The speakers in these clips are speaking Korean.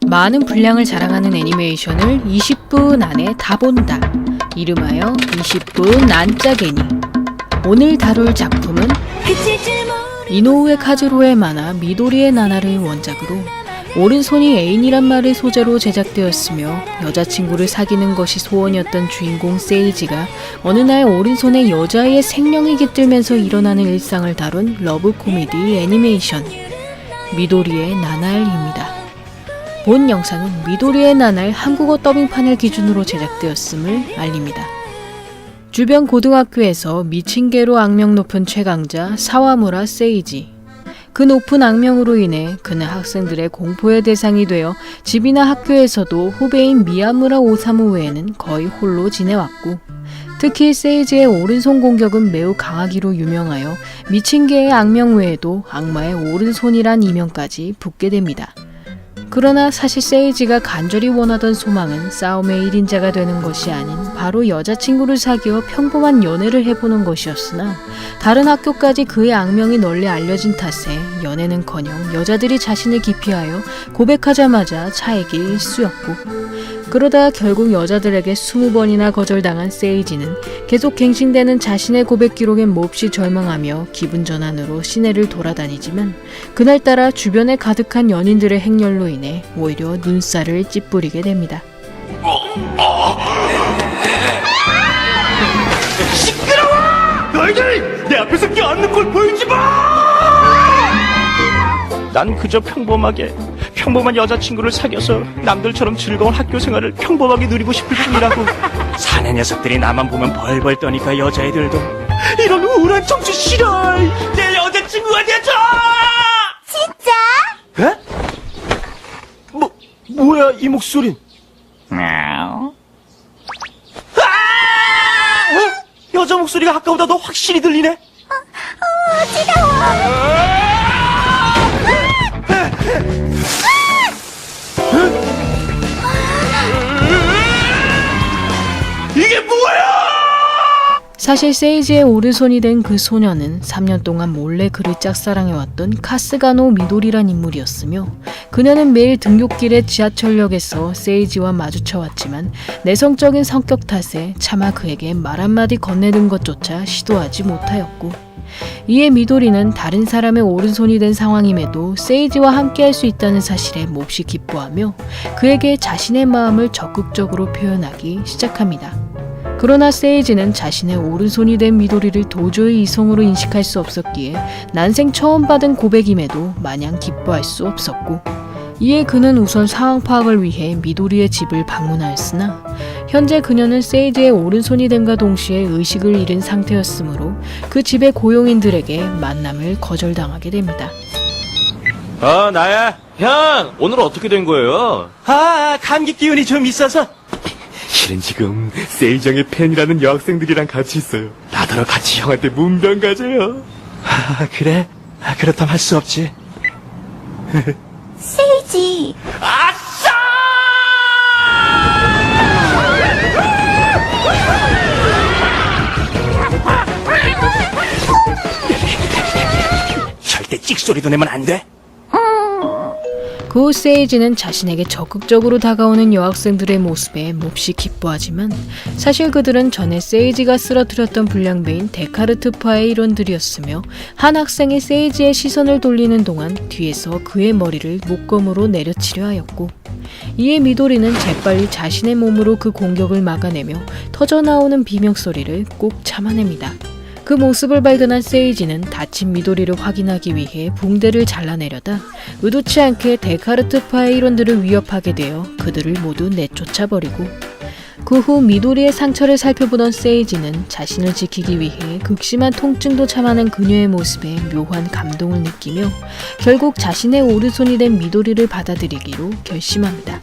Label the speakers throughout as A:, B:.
A: 많은 분량을 자랑하는 애니메이션을 20분 안에 다 본다. 이름하여 20분 난짜게니. 오늘 다룰 작품은 이노우에 카즈로의 만화 미도리의 나나를 원작으로 오른손이 애인이란 말을 소재로 제작되었으며 여자친구를 사귀는 것이 소원이었던 주인공 세이지가 어느 날 오른손에 여자아이의 생명이 깃들면서 일어나는 일상을 다룬 러브 코미디 애니메이션 미도리의 나날입니다. 본 영상은 미도리의 나날 한국어 더빙판을 기준으로 제작되었음을 알립니다. 주변 고등학교에서 미친 개로 악명 높은 최강자 사와무라 세이지. 그 높은 악명으로 인해 그는 학생들의 공포의 대상이 되어 집이나 학교에서도 후배인 미야무라 오사무 외에는 거의 홀로 지내왔고, 특히 세이지의 오른손 공격은 매우 강하기로 유명하여 미친 개의 악명 외에도 악마의 오른손이란 이명까지 붙게 됩니다. 그러나 사실 세이지가 간절히 원하던 소망은 싸움의 1인자가 되는 것이 아닌 바로 여자친구를 사귀어 평범한 연애를 해보는 것이었으나 다른 학교까지 그의 악명이 널리 알려진 탓에 연애는커녕 여자들이 자신을 기피하여 고백하자마자 차에게 일수였고, 그러다 결국 여자들에게 20번이나 거절당한 세이지는 계속 갱신되는 자신의 고백 기록에 몹시 절망하며 기분 전환으로 시내를 돌아다니지만 그날따라 주변에 가득한 연인들의 행렬로 인해 오히려 눈살을 찌푸리게 됩니다.
B: 시끄러워! 너희들 내 앞에서 껴안는 걸 보이지 마! 난 그저 평범한 여자친구를 사귀어서 남들처럼 즐거운 학교 생활을 평범하게 누리고 싶을 뿐이라고. 사내 녀석들이 나만 보면 벌벌 떠니까 여자애들도 이런 우울한 청춘 싫어. 내 여자친구가 돼줘!
C: 진짜?
B: 에? 뭐야 이 목소린?
C: мяу.
B: 여자 목소리가 아까보다 더 확실히 들리네.
C: 지겨워.
B: 이게 뭐야?
A: 사실 세이지의 오른손이 된 그 소녀는 3년 동안 몰래 그를 짝사랑해왔던 카스가노 미도리란 인물이었으며, 그녀는 매일 등굣길의 지하철역에서 세이지와 마주쳐왔지만 내성적인 성격 탓에 차마 그에게 말 한마디 건네는 것조차 시도하지 못하였고, 이에 미도리는 다른 사람의 오른손이 된 상황임에도 세이지와 함께할 수 있다는 사실에 몹시 기뻐하며 그에게 자신의 마음을 적극적으로 표현하기 시작합니다. 그러나 세이지는 자신의 오른손이 된 미도리를 도저히 이성으로 인식할 수 없었기에 난생 처음 받은 고백임에도 마냥 기뻐할 수 없었고, 이에 그는 우선 상황 파악을 위해 미도리의 집을 방문하였으나 현재 그녀는 세이지의 오른손이 됨과 동시에 의식을 잃은 상태였으므로 그 집의 고용인들에게 만남을 거절당하게 됩니다.
B: 나야. 형, 오늘 어떻게 된 거예요? 감기 기운이 좀 있어서. 실은 지금 세이정의 팬이라는 여학생들이랑 같이 있어요. 나더러 같이 형한테 문병 가져요. 그래? 그렇다면 할 수 없지.
C: 세이지.
B: 아싸! 절대 찍소리도 내면 안 돼.
A: 그 후 세이지는 자신에게 적극적으로 다가오는 여학생들의 모습에 몹시 기뻐하지만 사실 그들은 전에 세이지가 쓰러뜨렸던 불량배인 데카르트파의 일원들이었으며, 한 학생이 세이지의 시선을 돌리는 동안 뒤에서 그의 머리를 목검으로 내려치려 하였고, 이에 미도리는 재빨리 자신의 몸으로 그 공격을 막아내며 터져나오는 비명소리를 꼭 참아냅니다. 그 모습을 발견한 세이지는 다친 미도리를 확인하기 위해 붕대를 잘라내려다 의도치 않게 데카르트파의 일원들을 위협하게 되어 그들을 모두 내쫓아버리고, 그 후 미도리의 상처를 살펴보던 세이지는 자신을 지키기 위해 극심한 통증도 참아낸 그녀의 모습에 묘한 감동을 느끼며 결국 자신의 오른손이 된 미도리를 받아들이기로 결심합니다.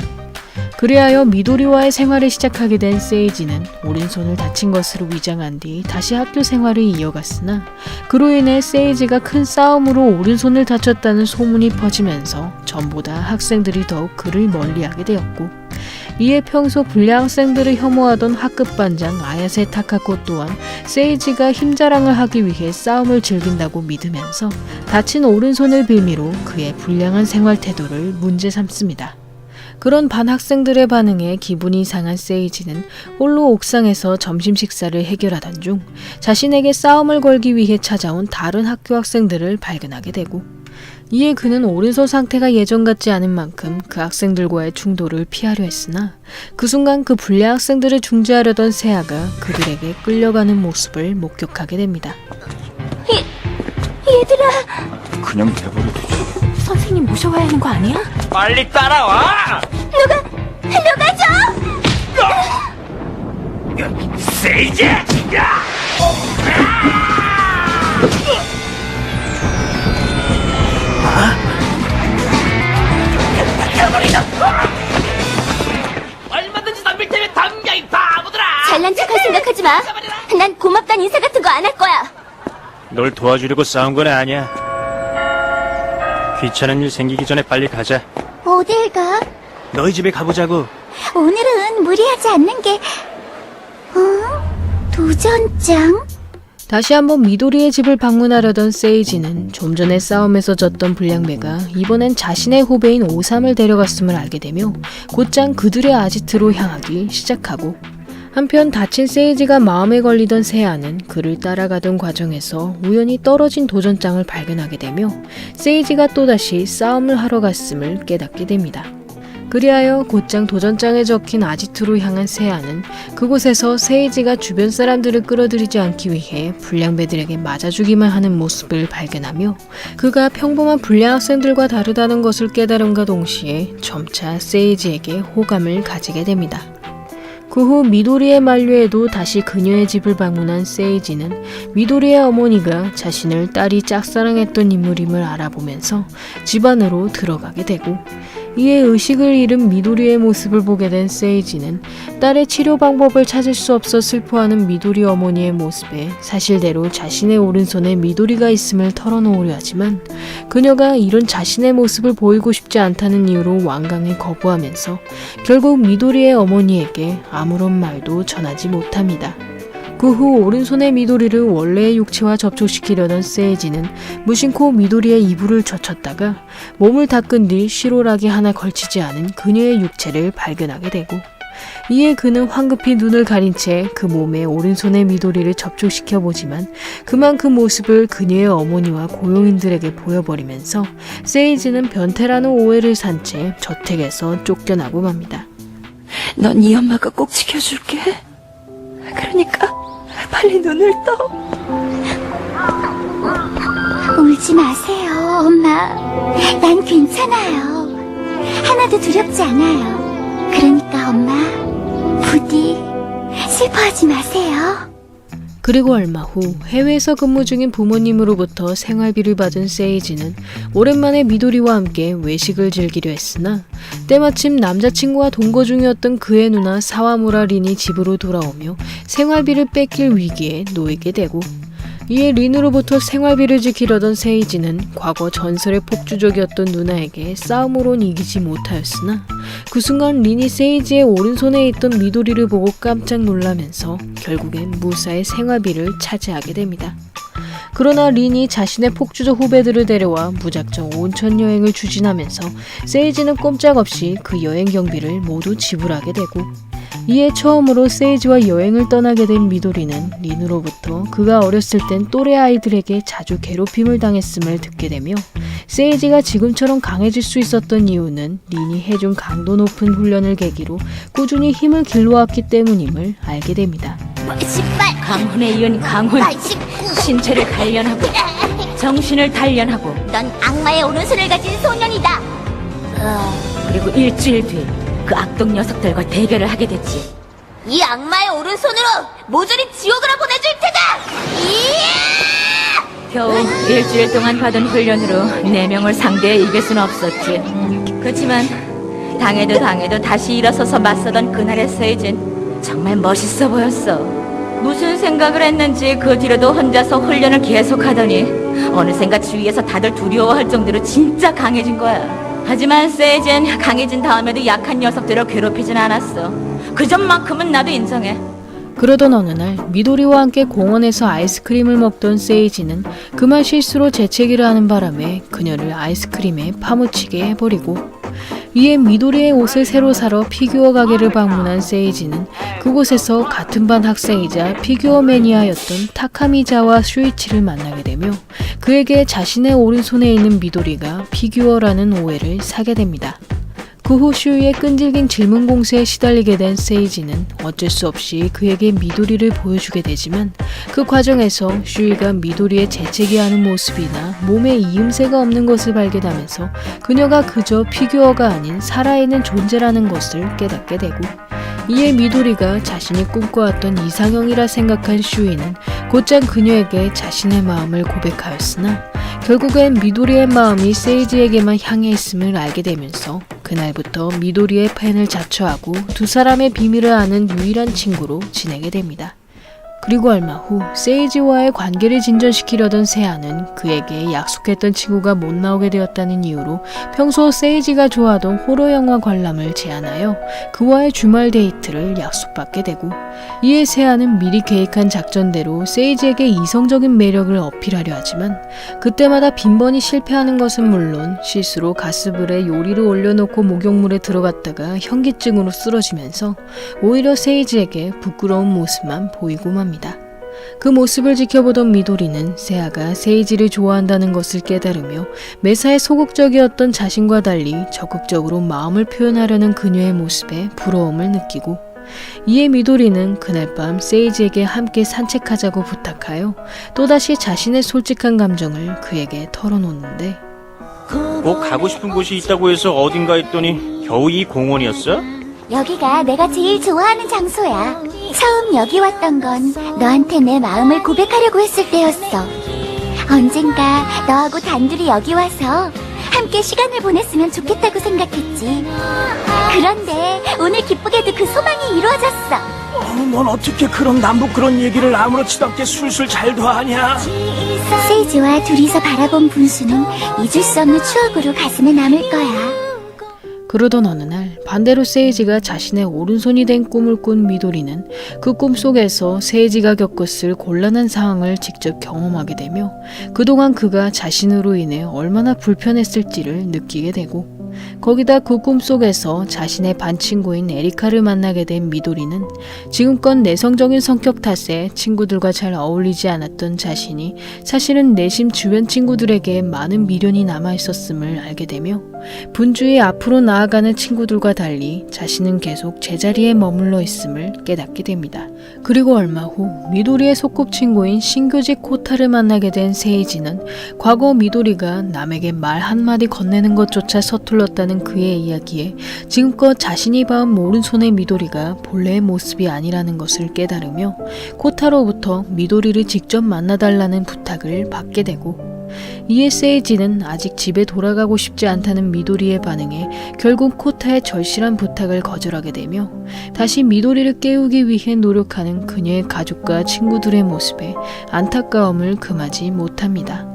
A: 그리하여 미도리와의 생활을 시작하게 된 세이지는 오른손을 다친 것으로 위장한 뒤 다시 학교 생활을 이어갔으나, 그로 인해 세이지가 큰 싸움으로 오른손을 다쳤다는 소문이 퍼지면서 전보다 학생들이 더욱 그를 멀리하게 되었고, 이에 평소 불량 학생들을 혐오하던 학급 반장 아야세 타카코 또한 세이지가 힘자랑을 하기 위해 싸움을 즐긴다고 믿으면서 다친 오른손을 빌미로 그의 불량한 생활 태도를 문제 삼습니다. 그런 반 학생들의 반응에 기분이 상한 세이지는 홀로 옥상에서 점심 식사를 해결하던 중 자신에게 싸움을 걸기 위해 찾아온 다른 학교 학생들을 발견하게 되고, 이에 그는 오른손 상태가 예전 같지 않은 만큼 그 학생들과의 충돌을 피하려 했으나 그 순간 그 불량 학생들을 중재하려던 세아가 그들에게 끌려가는 모습을 목격하게 됩니다.
C: 얘들아,
B: 그냥 내버려 두지.
C: 선생님 모셔와야 하는 거 아니야?
B: 빨리 따라와!
C: 누가 줘!
B: 세이지! 얼마든지 덤빌 테면 덤겨, 이 바보들아!
C: 잘난 척할 생각하지 마. 난 고맙단 인사 같은 거 안 할 거야.
B: 널 도와주려고 싸운 건 아니야. 귀찮은 일 생기기 전에 빨리 가자.
C: 어딜 가?
B: 너희 집에 가보자고.
C: 오늘은 무리하지 않는 게... 도전장?
A: 다시 한번 미도리의 집을 방문하려던 세이지는 좀 전에 싸움에서 졌던 불량배가 이번엔 자신의 후배인 오삼을 데려갔음을 알게 되며 곧장 그들의 아지트로 향하기 시작하고, 한편 다친 세이지가 마음에 걸리던 세아는 그를 따라가던 과정에서 우연히 떨어진 도전장을 발견하게 되며 세이지가 또다시 싸움을 하러 갔음을 깨닫게 됩니다. 그리하여 곧장 도전장에 적힌 아지트로 향한 세아는 그곳에서 세이지가 주변 사람들을 끌어들이지 않기 위해 불량배들에게 맞아주기만 하는 모습을 발견하며 그가 평범한 불량 학생들과 다르다는 것을 깨달음과 동시에 점차 세이지에게 호감을 가지게 됩니다. 그 후 미도리의 만류에도 다시 그녀의 집을 방문한 세이지는 미도리의 어머니가 자신을 딸이 짝사랑했던 인물임을 알아보면서 집 안으로 들어가게 되고, 이에 의식을 잃은 미도리의 모습을 보게 된 세이지는 딸의 치료 방법을 찾을 수 없어 슬퍼하는 미도리 어머니의 모습에 사실대로 자신의 오른손에 미도리가 있음을 털어놓으려 하지만 그녀가 이런 자신의 모습을 보이고 싶지 않다는 이유로 완강히 거부하면서 결국 미도리의 어머니에게 아무런 말도 전하지 못합니다. 그 후 오른손의 미도리를 원래의 육체와 접촉시키려던 세이지는 무심코 미도리의 이불을 젖혔다가 몸을 닦은 뒤 시로락이 하나 걸치지 않은 그녀의 육체를 발견하게 되고, 이에 그는 황급히 눈을 가린 채 그 몸에 오른손의 미도리를 접촉시켜 보지만 그만 그 모습을 그녀의 어머니와 고용인들에게 보여버리면서 세이지는 변태라는 오해를 산 채 저택에서 쫓겨나고 맙니다.
D: 넌 이 엄마가 꼭 지켜줄게. 그러니까 빨리 눈을 떠.
C: 울지 마세요, 엄마. 난 괜찮아요. 하나도 두렵지 않아요. 그러니까 엄마, 부디 슬퍼하지 마세요.
A: 그리고 얼마 후 해외에서 근무 중인 부모님으로부터 생활비를 받은 세이지는 오랜만에 미도리와 함께 외식을 즐기려 했으나 때마침 남자친구와 동거 중이었던 그의 누나 사와무라 린이 집으로 돌아오며 생활비를 뺏길 위기에 놓이게 되고, 이에 린으로부터 생활비를 지키려던 세이지는 과거 전설의 폭주족이었던 누나에게 싸움으론 이기지 못하였으나 그 순간 린이 세이지의 오른손에 있던 미도리를 보고 깜짝 놀라면서 결국엔 무사히 생활비를 차지하게 됩니다. 그러나 린이 자신의 폭주족 후배들을 데려와 무작정 온천 여행을 추진하면서 세이지는 꼼짝없이 그 여행 경비를 모두 지불하게 되고, 이에 처음으로 세이지와 여행을 떠나게 된 미도리는 린으로부터 그가 어렸을 땐 또래 아이들에게 자주 괴롭힘을 당했음을 듣게 되며 세이지가 지금처럼 강해질 수 있었던 이유는 린이 해준 강도 높은 훈련을 계기로 꾸준히 힘을 길러왔기 때문임을 알게 됩니다.
C: 신발
D: 강훈에 이은 강훈.
C: 신고.
D: 신체를 단련하고 정신을 단련하고
C: 넌 악마의 오른손을 가진 소년이다.
D: 그리고 일주일 뒤 그 악독 녀석들과 대결을 하게 됐지.
C: 이 악마의 오른손으로 모조리 지옥으로 보내줄 테다.
D: 겨우 일주일 동안 받은 훈련으로 4명을 상대해 이길 수는 없었지. 그렇지만 당해도 다시 일어서서 맞서던 그날의 세이진 정말 멋있어 보였어. 무슨 생각을 했는지 그 뒤로도 혼자서 훈련을 계속하더니 어느샌가 주위에서 다들 두려워할 정도로 진짜 강해진 거야. 하지만 세이진 강해진 다음에도 약한 녀석들을 괴롭히진 않았어. 그 점만큼은 나도 인정해.
A: 그 그러던 어느 날 미도리와 함께 공원에서 아이스크림을 먹던 세이지는 그만 실수로 재채기를 하는 바람에 그녀를 아이스크림에 파묻히게 해버리고, 이에 미도리의 옷을 새로 사러 피규어 가게를 방문한 세이지는 그곳에서 같은 반 학생이자 피규어 매니아였던 타카미자와 슈이치를 만나게 되며 그에게 자신의 오른손에 있는 미도리가 피규어라는 오해를 사게 됩니다. 그 후 슈이의 끈질긴 질문 공세에 시달리게 된 세이지는 어쩔 수 없이 그에게 미도리를 보여주게 되지만, 그 과정에서 슈이가 미도리의 재채기하는 모습이나 몸에 이음새가 없는 것을 발견하면서 그녀가 그저 피규어가 아닌 살아있는 존재라는 것을 깨닫게 되고, 이에 미도리가 자신이 꿈꿔왔던 이상형이라 생각한 슈이는 곧장 그녀에게 자신의 마음을 고백하였으나 결국엔 미도리의 마음이 세이지에게만 향해 있음을 알게 되면서 그날부터 미도리의 팬을 자처하고 두 사람의 비밀을 아는 유일한 친구로 지내게 됩니다. 그리고 얼마 후 세이지와의 관계를 진전시키려던 세아는 그에게 약속했던 친구가 못 나오게 되었다는 이유로 평소 세이지가 좋아하던 호러 영화 관람을 제안하여 그와의 주말 데이트를 약속받게 되고, 이에 세아는 미리 계획한 작전대로 세이지에게 이성적인 매력을 어필하려 하지만 그때마다 빈번히 실패하는 것은 물론 실수로 가스불에 요리를 올려놓고 목욕물에 들어갔다가 현기증으로 쓰러지면서 오히려 세이지에게 부끄러운 모습만 보이고 맙니다. 그 모습을 지켜보던 미도리는 세아가 세이지를 좋아한다는 것을 깨달으며 매사에 소극적이었던 자신과 달리 적극적으로 마음을 표현하려는 그녀의 모습에 부러움을 느끼고, 이에 미도리는 그날 밤 세이지에게 함께 산책하자고 부탁하여 또다시 자신의 솔직한 감정을 그에게 털어놓는데,
B: 꼭 가고 싶은 곳이 있다고 해서 어딘가 했더니 겨우 이 공원이었어?
C: 여기가 내가 제일 좋아하는 장소야. 처음 여기 왔던 건 너한테 내 마음을 고백하려고 했을 때였어. 언젠가 너하고 단둘이 여기 와서 함께 시간을 보냈으면 좋겠다고 생각했지. 그런데 오늘 기쁘게도 그 소망이 이루어졌어.
E: 넌 어떻게 그런 남북 그런 얘기를 아무렇지도 않게 술술 잘도 하냐?
C: 세이지와 둘이서 바라본 분수는 잊을 수 없는 추억으로 가슴에 남을 거야.
A: 그러던 어느 날 반대로 세이지가 자신의 오른손이 된 꿈을 꾼 미도리는 그 꿈 속에서 세이지가 겪었을 곤란한 상황을 직접 경험하게 되며 그동안 그가 자신으로 인해 얼마나 불편했을지를 느끼게 되고, 거기다 그 꿈속에서 자신의 반 친구인 에리카를 만나게 된 미도리는 지금껏 내성적인 성격 탓에 친구들과 잘 어울리지 않았던 자신이 사실은 내심 주변 친구들에게 많은 미련이 남아있었음을 알게 되며 분주히 앞으로 나아가는 친구들과 달리 자신은 계속 제자리에 머물러 있음을 깨닫게 됩니다. 그리고 얼마 후 미도리의 소꿉친구인 신교직 코타를 만나게 된 세이지는 과거 미도리가 남에게 말 한마디 건네는 것조차 서툴렀다는 그의 이야기에 지금껏 자신이 봐온 오른손의 미도리가 본래의 모습이 아니라는 것을 깨달으며 코타로부터 미도리를 직접 만나달라는 부탁을 받게 되고, 이에 세이지는 아직 집에 돌아가고 싶지 않다는 미도리의 반응에 결국 코타의 절실한 부탁을 거절하게 되며 다시 미도리를 깨우기 위해 노력하는 그녀의 가족과 친구들의 모습에 안타까움을 금하지 못합니다.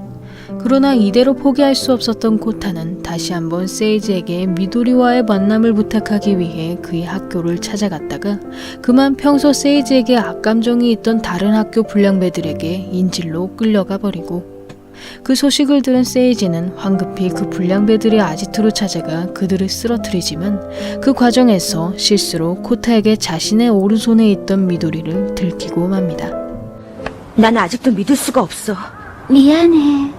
A: 그러나 이대로 포기할 수 없었던 코타는 다시 한번 세이지에게 미도리와의 만남을 부탁하기 위해 그의 학교를 찾아갔다가 그만 평소 세이지에게 악감정이 있던 다른 학교 불량배들에게 인질로 끌려가 버리고, 그 소식을 들은 세이지는 황급히 그 불량배들의 아지트로 찾아가 그들을 쓰러뜨리지만 그 과정에서 실수로 코타에게 자신의 오른손에 있던 미도리를 들키고 맙니다.
D: 난 아직도 믿을 수가 없어.
C: 미안해.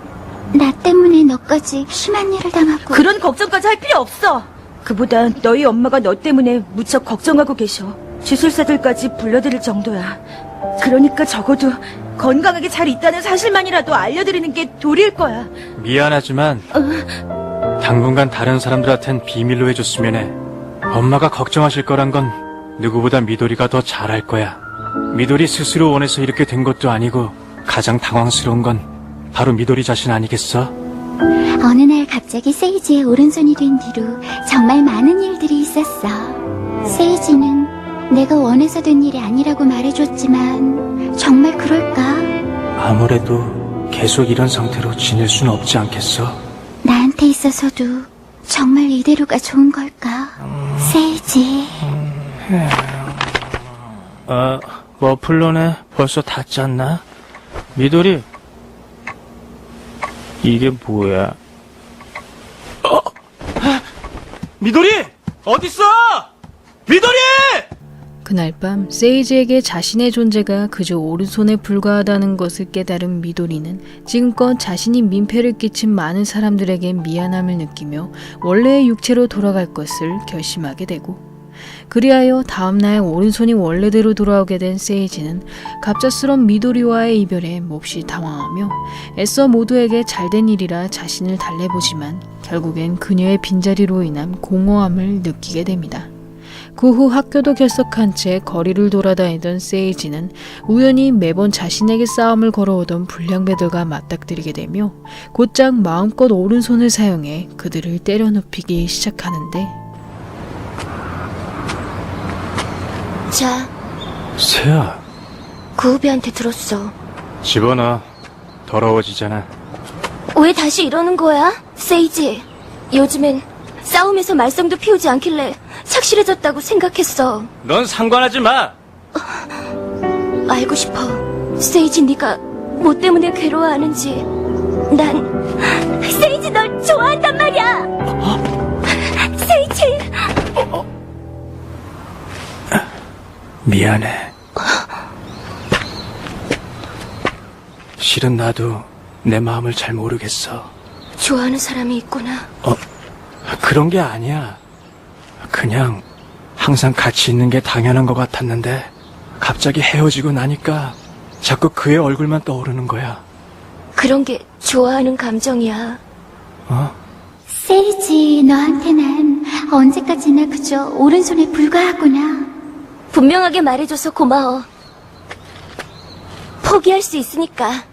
C: 나 때문에 너까지 심한 일을 당하고.
D: 그런 걱정까지 할 필요 없어. 그보다 너희 엄마가 너 때문에 무척 걱정하고 계셔. 주술사들까지 불러들일 정도야. 그러니까 적어도 건강하게 잘 있다는 사실만이라도 알려드리는 게 도리일 거야.
F: 미안하지만 당분간 다른 사람들한텐 비밀로 해줬으면 해. 엄마가 걱정하실 거란 건 누구보다 미도리가 더 잘할 거야. 미도리 스스로 원해서 이렇게 된 것도 아니고 가장 당황스러운 건 바로 미도리 자신 아니겠어?
C: 어느 날 갑자기 세이지의 오른손이 된 뒤로 정말 많은 일들이 있었어. 세이지는 내가 원해서 된 일이 아니라고 말해줬지만 정말 그럴까?
F: 아무래도 계속 이런 상태로 지낼 수는 없지 않겠어?
C: 나한테 있어서도 정말 이대로가 좋은 걸까? 세이지.
F: 머플러네 벌써 다 짰나? 미도리, 이게 뭐야?
B: 미도리! 어딨어? 미도리!
A: 그날 밤 세이지에게 자신의 존재가 그저 오른손에 불과하다는 것을 깨달은 미도리는 지금껏 자신이 민폐를 끼친 많은 사람들에게 미안함을 느끼며 원래의 육체로 돌아갈 것을 결심하게 되고, 그리하여 다음날 오른손이 원래대로 돌아오게 된 세이지는 갑작스런 미도리와의 이별에 몹시 당황하며 애써 모두에게 잘된 일이라 자신을 달래보지만 결국엔 그녀의 빈자리로 인한 공허함을 느끼게 됩니다. 그 후 학교도 결석한 채 거리를 돌아다니던 세이지는 우연히 매번 자신에게 싸움을 걸어오던 불량배들과 맞닥뜨리게 되며 곧장 마음껏 오른손을 사용해 그들을 때려눕히기 시작하는데,
C: 자,
F: 새야,
C: 그 후배한테 들었어.
F: 집어넣어. 더러워지잖아.
C: 왜 다시 이러는 거야? 세이지, 요즘엔 싸움에서 말썽도 피우지 않길래 착실해졌다고 생각했어.
F: 넌 상관하지 마.
C: 알고 싶어. 세이지, 네가 뭐 때문에 괴로워하는지. 난 세이지 널 좋아한단 말이야. 세이지.
F: 미안해. 실은 나도 내 마음을 잘 모르겠어.
C: 좋아하는 사람이 있구나.
F: 그런 게 아니야. 그냥 항상 같이 있는 게 당연한 것 같았는데 갑자기 헤어지고 나니까 자꾸 그의 얼굴만 떠오르는 거야.
C: 그런 게 좋아하는 감정이야.
F: 어?
C: 세이지, 너한테 난 언제까지나 그저 오른손에 불과하구나. 분명하게 말해줘서 고마워. 포기할 수 있으니까.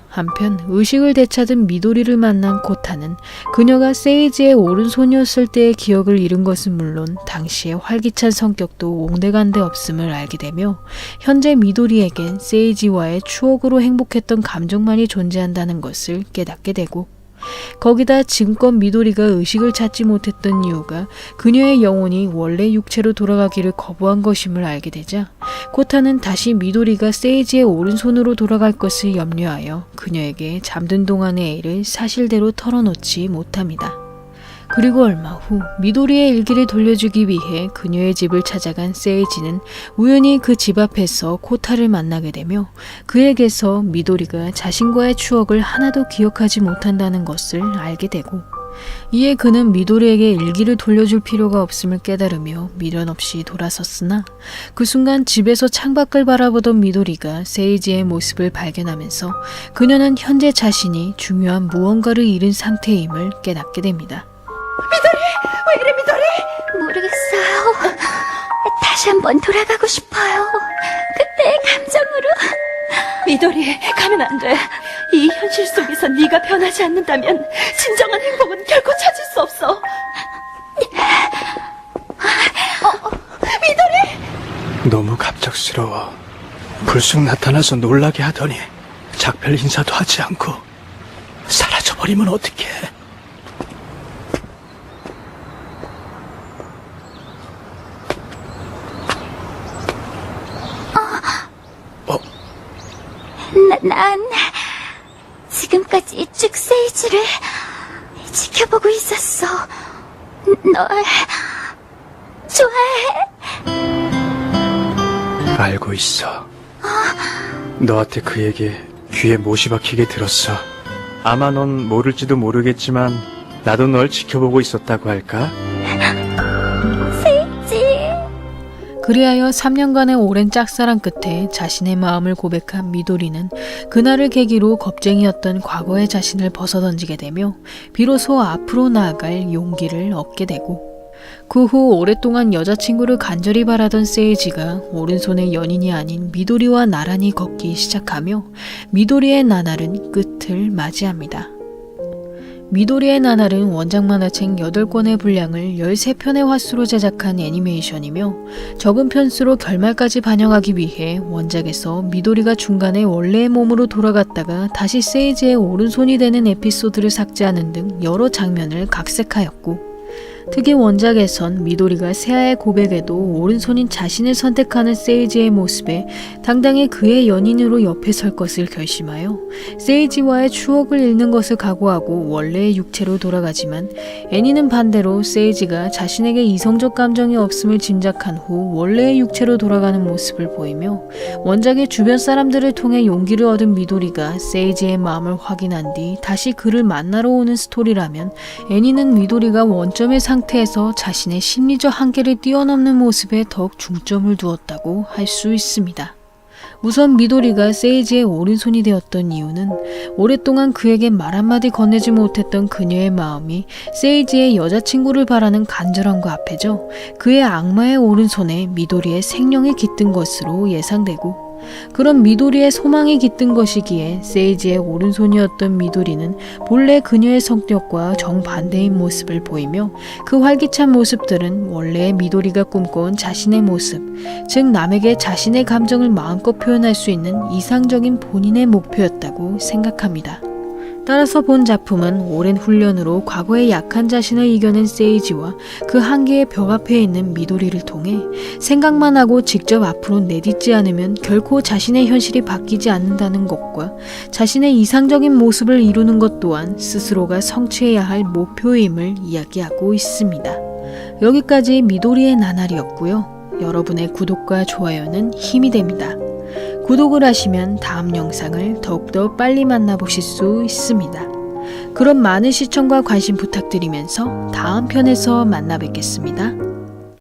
A: 한편 의식을 되찾은 미도리를 만난 코타는 그녀가 세이지의 오른손이었을 때의 기억을 잃은 것은 물론 당시의 활기찬 성격도 온데간데 없음을 알게 되며 현재 미도리에겐 세이지와의 추억으로 행복했던 감정만이 존재한다는 것을 깨닫게 되고, 거기다 지금껏 미도리가 의식을 찾지 못했던 이유가 그녀의 영혼이 원래 육체로 돌아가기를 거부한 것임을 알게 되자 코타는 다시 미도리가 세이지의 오른손으로 돌아갈 것을 염려하여 그녀에게 잠든 동안의 일을 사실대로 털어놓지 못합니다. 그리고 얼마 후 미도리의 일기를 돌려주기 위해 그녀의 집을 찾아간 세이지는 우연히 그 집 앞에서 코타를 만나게 되며 그에게서 미도리가 자신과의 추억을 하나도 기억하지 못한다는 것을 알게 되고, 이에 그는 미도리에게 일기를 돌려줄 필요가 없음을 깨달으며 미련 없이 돌아섰으나 그 순간 집에서 창밖을 바라보던 미도리가 세이지의 모습을 발견하면서 그녀는 현재 자신이 중요한 무언가를 잃은 상태임을 깨닫게 됩니다.
C: 왜 이래, 미도리? 모르겠어요. 다시 한번 돌아가고 싶어요. 그때의 감정으로.
D: 미도리, 가면 안 돼. 이 현실 속에서 네가 변하지 않는다면 진정한 행복은 결코 찾을 수 없어.
F: 너무 갑작스러워. 불쑥 나타나서 놀라게 하더니 작별 인사도 하지 않고 사라져버리면 어떡해.
C: 난 지금까지 쭉 세이지를 지켜보고 있었어. 널 좋아해.
F: 알고 있어. 너한테 그 얘기 귀에 못이 박히게 들었어. 아마 넌 모를지도 모르겠지만 나도 널 지켜보고 있었다고 할까?
A: 그리하여 3년간의 오랜 짝사랑 끝에 자신의 마음을 고백한 미도리는 그날을 계기로 겁쟁이였던 과거의 자신을 벗어던지게 되며 비로소 앞으로 나아갈 용기를 얻게 되고, 그 후 오랫동안 여자친구를 간절히 바라던 세이지가 오른손의 연인이 아닌 미도리와 나란히 걷기 시작하며 미도리의 나날은 끝을 맞이합니다. 미도리의 나날은 원작 만화책 8권의 분량을 13편의 화수로 제작한 애니메이션이며 적은 편수로 결말까지 반영하기 위해 원작에서 미도리가 중간에 원래의 몸으로 돌아갔다가 다시 세이지의 오른손이 되는 에피소드를 삭제하는 등 여러 장면을 각색하였고, 특히 원작에선 미도리가 세아의 고백에도 오른손인 자신을 선택하는 세이지의 모습에 당당히 그의 연인으로 옆에 설 것을 결심하여 세이지와의 추억을 잃는 것을 각오하고 원래의 육체로 돌아가지만 애니는 반대로 세이지가 자신에게 이성적 감정이 없음을 짐작한 후 원래의 육체로 돌아가는 모습을 보이며 원작의 주변 사람들을 통해 용기를 얻은 미도리가 세이지의 마음을 확인한 뒤 다시 그를 만나러 오는 스토리라면 애니는 미도리가 원점의 상태에서 자신의 심리적 한계를 뛰어넘는 모습에 더욱 중점을 두었다고 할 수 있습니다. 우선 미도리가 세이지의 오른손이 되었던 이유는 오랫동안 그에게 말 한마디 건네지 못했던 그녀의 마음이 세이지의 여자친구를 바라는 간절함과 합해져 그의 악마의 오른손에 미도리의 생명이 깃든 것으로 예상되고 그런 미도리의 소망이 깃든 것이기에 세이지의 오른손이었던 미도리는 본래 그녀의 성격과 정반대인 모습을 보이며 그 활기찬 모습들은 원래의 미도리가 꿈꿔온 자신의 모습, 즉 남에게 자신의 감정을 마음껏 표현할 수 있는 이상적인 본인의 목표였다고 생각합니다. 따라서 본 작품은 오랜 훈련으로 과거의 약한 자신을 이겨낸 세이지와 그 한계의 벽 앞에 있는 미도리를 통해 생각만 하고 직접 앞으로 내딛지 않으면 결코 자신의 현실이 바뀌지 않는다는 것과 자신의 이상적인 모습을 이루는 것 또한 스스로가 성취해야 할 목표임을 이야기하고 있습니다. 여기까지 미도리의 나날이었고요. 여러분의 구독과 좋아요는 힘이 됩니다. 구독을 하시면 다음 영상을 더욱더 빨리 만나보실 수 있습니다. 그럼 많은 시청과 관심 부탁드리면서 다음 편에서 만나 뵙겠습니다.